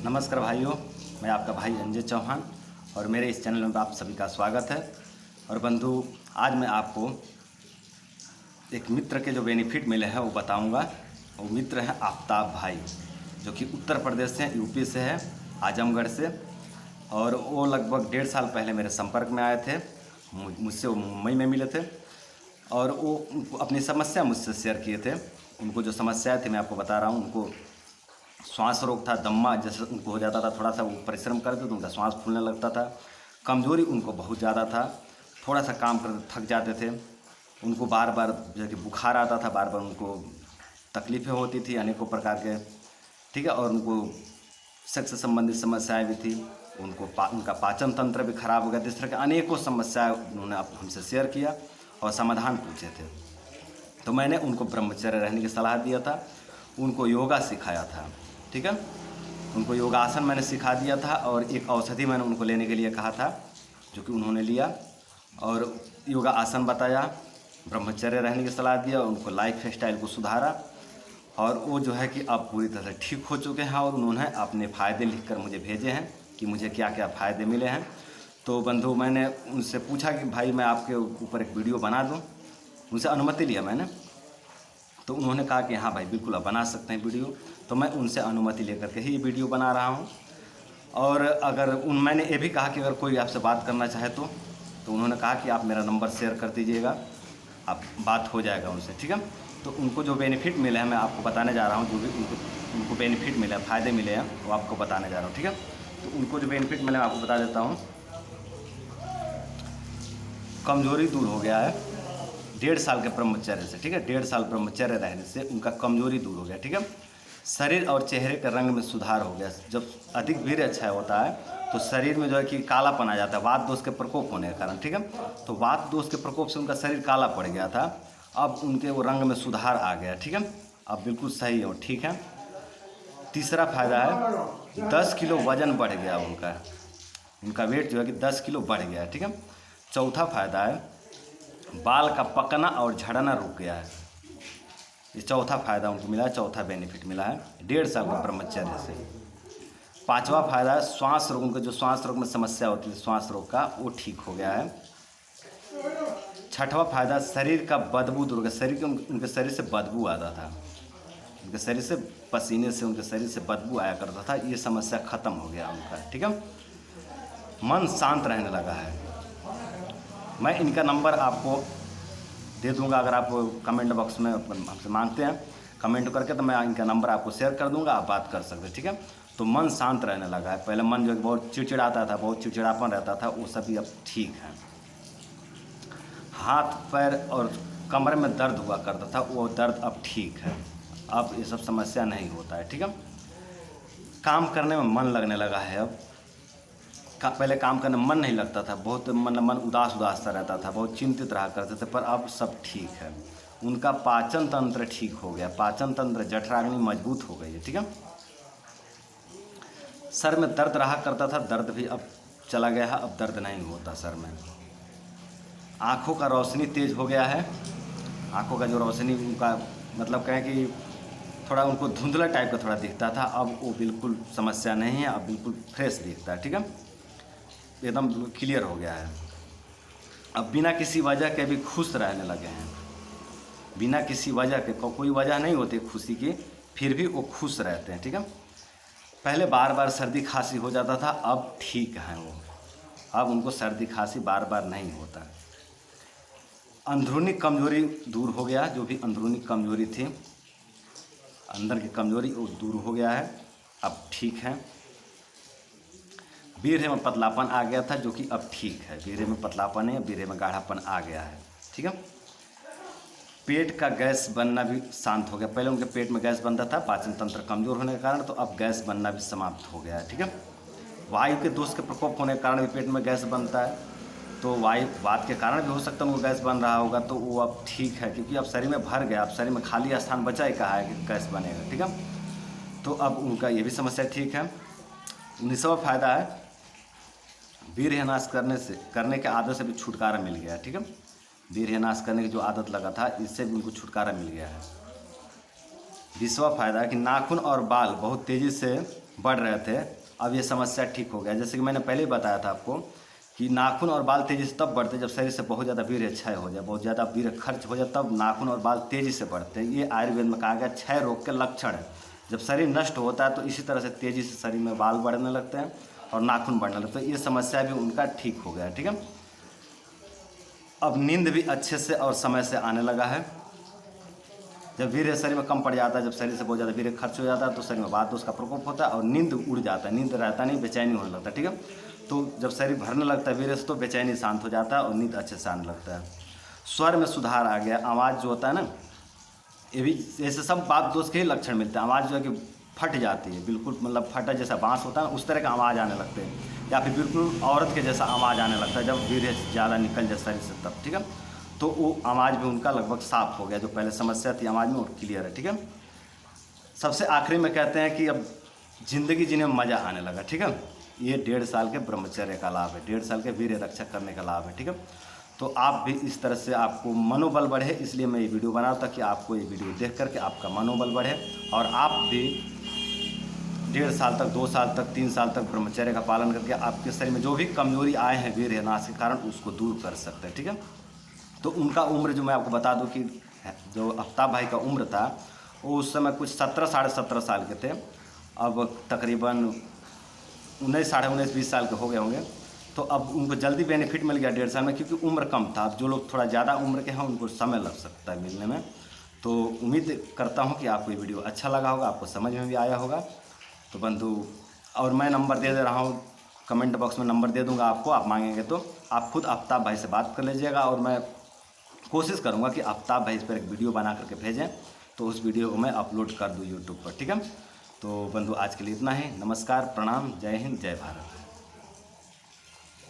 नमस्कार भाइयों, मैं आपका भाई अंजय चौहान और मेरे इस चैनल में आप सभी का स्वागत है। और बंधु, आज मैं आपको एक मित्र के जो बेनिफिट मिले हैं वो बताऊंगा। वो मित्र है आफ्ताब भाई, जो कि उत्तर प्रदेश से, यूपी से है, आजमगढ़ से। और वो लगभग 1.5 साल पहले मेरे संपर्क में आए थे। मुझसे वो मुंबई में मिले थे और वो अपनी समस्या मुझसे शेयर किए थे। उनको जो समस्या थी मैं आपको बता रहा हूँ। उनको श्वास रोग था, दम्मा जैसे उनको हो जाता था। थोड़ा सा वो परिश्रम करते तो उनका श्वास फूलने लगता था। कमज़ोरी उनको बहुत ज़्यादा था, थोड़ा सा काम करते थक जाते थे। उनको बार बार जो कि बुखार आता था, बार बार उनको तकलीफ़ें होती थी अनेकों प्रकार के, ठीक है। और उनको सेक्स से संबंधित समस्याएं भी थी। उनका पाचन तंत्र भी खराब हो गया। इस तरह के अनेकों समस्याएं उन्होंने हमसे शेयर किया और समाधान पूछे थे। तो मैंने उनको ब्रह्मचर्य रहने की सलाह दिया था, उनको योगा सिखाया था, ठीक है। उनको योगासन मैंने सिखा दिया था और एक औषधि मैंने उनको लेने के लिए कहा था, जो कि उन्होंने लिया और योगा आसन बताया, ब्रह्मचर्य रहने की सलाह दिया, उनको लाइफ स्टाइल को सुधारा। और वो जो है कि अब पूरी तरह से ठीक हो चुके हैं और उन्होंने अपने फ़ायदे लिखकर मुझे भेजे हैं कि मुझे क्या क्या फ़ायदे मिले हैं। तो बंधु, मैंने उनसे पूछा कि भाई मैं आपके ऊपर एक वीडियो बना दूँ। उनसे अनुमति लिया मैंने, तो उन्होंने कहा कि हाँ भाई बिल्कुल आप बना सकते हैं वीडियो। तो मैं उनसे अनुमति लेकर के ही ये वीडियो बना रहा हूँ। और अगर मैंने ये भी कहा कि अगर कोई आपसे बात करना चाहे तो उन्होंने कहा कि आप मेरा नंबर शेयर कर दीजिएगा, आप बात हो जाएगा उनसे, ठीक है। तो उनको जो बेनिफिट मिले हैं मैं आपको बताने जा रहा हूँ। जो भी उनको बेनिफिट मिले हैं, फ़ायदे मिले हैं, वो आपको बताने जा रहा हूँ, ठीक है। तो उनको जो बेनिफिट मिले मैं आपको बता देता हूँ। कमज़ोरी दूर हो गया है 1.5 साल के ब्रह्मचर्य से, ठीक है। 1.5 साल ब्रह्मचर्य रहने से उनका कमज़ोरी दूर हो गया, ठीक है। शरीर और चेहरे के रंग में सुधार हो गया। जब अधिक वीर्य क्षय होता है तो शरीर में जो है कि कालापन आ जाता है, वात दोष के प्रकोप होने के कारण, ठीक है। तो वात दोष के प्रकोप से उनका शरीर काला पड़ गया था, अब उनके वो रंग में सुधार आ गया, ठीक है। अब बिल्कुल सही हो, ठीक है। तीसरा फायदा है 10 किलो वजन बढ़ गया उनका वेट जो है कि 10 किलो बढ़ गया, ठीक है। चौथा फायदा है बाल का पकना और झड़ना रुक गया है। ये चौथा फायदा उनको मिला है, चौथा बेनिफिट मिला है 1.5 साल के ब्रह्मचर्य से। पांचवा फायदा है श्वास रोग, उनको जो श्वास रोग में समस्या होती है श्वास रोग का, वो ठीक हो गया है। छठवां फायदा शरीर का बदबू दूर हो गया। उनके शरीर से बदबू आता था, उनके शरीर से पसीने से उनके शरीर से बदबू आया करता था, ये समस्या खत्म हो गया उनका, ठीक है। मन शांत रहने लगा है। मैं इनका नंबर आपको दे दूंगा, अगर आप कमेंट बॉक्स में हमसे मांगते हैं कमेंट करके, तो मैं इनका नंबर आपको शेयर कर दूंगा, आप बात कर सकते हैं, ठीक है। तो मन शांत रहने लगा है। पहले मन जो बहुत चिड़चिड़ाता था, बहुत चिड़चिड़ापन रहता था, वो सभी अब ठीक है। हाथ पैर और कमर में दर्द हुआ करता था, वो दर्द अब ठीक है, अब ये सब समस्या नहीं होता है, ठीक है। काम करने में मन लगने लगा है अब। पहले काम करने में मन नहीं लगता था, बहुत मन उदास सा रहता था, बहुत चिंतित रहा करते थे, पर अब सब ठीक है। उनका पाचन तंत्र ठीक हो गया, पाचन तंत्र जठराग्नि मजबूत हो गई है, ठीक है। सर में दर्द रहा करता था, दर्द भी अब चला गया है, अब दर्द नहीं होता सर में। आँखों का रोशनी तेज हो गया है। आँखों का जो रोशनी उनका मतलब कहें कि थोड़ा उनको धुंधला टाइप का थोड़ा दिखता था, अब वो बिल्कुल समस्या नहीं है, अब बिल्कुल फ्रेश दिखता है, ठीक है। एकदम क्लियर हो गया है। अब बिना किसी वजह के भी खुश रहने लगे हैं। बिना किसी वजह के, कोई वजह नहीं होती खुशी की, फिर भी वो खुश रहते हैं, ठीक है। पहले बार बार सर्दी खांसी हो जाता था, अब ठीक है वो, अब उनको सर्दी खांसी बार बार नहीं होता। अंदरूनी कमजोरी दूर हो गया, जो भी अंदरूनी कमजोरी थी, अंदर की कमजोरी वो दूर हो गया है, अब ठीक है। बीर्य में पतलापन आ गया था, जो कि अब ठीक है। बीर्य में पतलापन है, बीर्य में गाढ़ापन आ गया है, ठीक है। पेट का गैस बनना भी शांत हो गया। पहले उनके पेट में गैस बनता था, पाचन तंत्र कमजोर होने के कारण, तो अब गैस बनना भी समाप्त हो गया है, ठीक है। वायु के दोष के प्रकोप होने के कारण भी पेट में गैस बनता है, तो वायु वात के कारण भी हो सकता है उनको गैस बन रहा होगा, तो वो अब ठीक है, क्योंकि अब शरीर में भर गया, अब शरीर में खाली स्थान बचा ही कहा है कि गैस बनेगा, ठीक है। तो अब उनका ये भी समस्या ठीक है। 19वां फायदा है वीर्यनाश करने के आदत से भी छुटकारा मिल गया है, ठीक है। वीर्यनाश करने की जो आदत लगा था, इससे भी उनको छुटकारा मिल गया है। 20वां फायदा है कि नाखून और बाल बहुत तेज़ी से बढ़ रहे थे, अब ये समस्या ठीक हो गया। जैसे कि मैंने पहले ही बताया था आपको कि नाखून और बाल तेज़ी से तब बढ़ते जब शरीर से बहुत ज़्यादा वीर्य क्षय हो जाए, बहुत ज़्यादा वीर्य खर्च हो जाए, तब नाखून और बाल तेज़ी से बढ़ते हैं। ये आयुर्वेद में कहा गया क्षय रोग के लक्षण है। जब शरीर नष्ट होता है तो इसी तरह से तेज़ी से शरीर में बाल बढ़ने लगते हैं और नाखून बढ़ने लगते हैं। ये समस्या भी उनका ठीक हो गया। ठीक है, अब नींद भी अच्छे से और समय से आने लगा है। जब वीर्य शरीर में कम पड़ जाता है, जब शरीर से बहुत ज़्यादा वीर्य खर्च हो जाता है तो शरीर में वात दोष का प्रकोप होता है और नींद उड़ जाता है, नींद रहता नहीं, बेचैनी होने लगता है। ठीक है, तो जब शरीर भरने लगता है वीर्य से तो बेचैनी शांत हो जाता है और नींद अच्छे से आने लगता है। स्वर में सुधार आ गया, आवाज़ जो होता है ना, ये भी ऐसे सब वात दोष के ही लक्षण मिलते हैं। आवाज़ जो है कि फट जाती है, बिल्कुल मतलब फटा जैसा बाँस होता है उस तरह का आवाज़ आने लगते हैं, या फिर बिल्कुल औरत के जैसा आवाज़ आने लगता है जब वीर्य ज़्यादा निकल जाए शरीर से तब। ठीक है, तो वो आवाज़ भी उनका लगभग साफ हो गया, जो पहले समस्या थी आवाज़ में वो क्लियर है। ठीक है, सबसे आखिरी में कहते हैं कि अब ज़िंदगी जीने में मज़ा आने लगा। ठीक है, ये 1.5 साल के ब्रह्मचर्य का लाभ है, 1.5 साल के वीर्य रक्षा करने का लाभ है। ठीक है, तो आप भी इस तरह से आपको मनोबल बढ़े, इसलिए मैं ये वीडियो बना रहा था कि आपको ये वीडियो देख करके आपका मनोबल बढ़े और आप भी 1.5 साल तक, 2 साल तक, 3 साल तक ब्रह्मचर्य का पालन करके आपके शरीर में जो भी कमजोरी आए हैं वीर्य नाश के कारण उसको दूर कर सकते हैं। ठीक है, तो उनका उम्र जो मैं आपको बता दूं कि जो आफ्ताब भाई का उम्र था वो उस समय कुछ 17 साढ़े 17 साल के थे, अब तकरीबन 19 साढ़े 19 20 साल के हो गए होंगे। तो अब उनको जल्दी बेनिफिट मिल गया 1.5 साल में, क्योंकि उम्र कम था। अब जो लोग थोड़ा ज़्यादा उम्र के हैं उनको समय लग सकता है मिलने में। तो उम्मीद करता हूँ कि आपको ये वीडियो अच्छा लगा होगा, आपको समझ में भी आया होगा। तो बंधु, और मैं नंबर दे रहा हूँ, कमेंट बॉक्स में नंबर दे दूँगा आपको, आप मांगेंगे तो आप खुद आफ्ताब भाई से बात कर लीजिएगा और मैं कोशिश करूँगा कि आफ्ताब भाई इस पर एक वीडियो बना करके भेजें तो उस वीडियो को मैं अपलोड कर दूँ यूट्यूब पर। ठीक है, तो बंधु आज के लिए इतना ही। नमस्कार, प्रणाम, जय हिंद, जय भारत।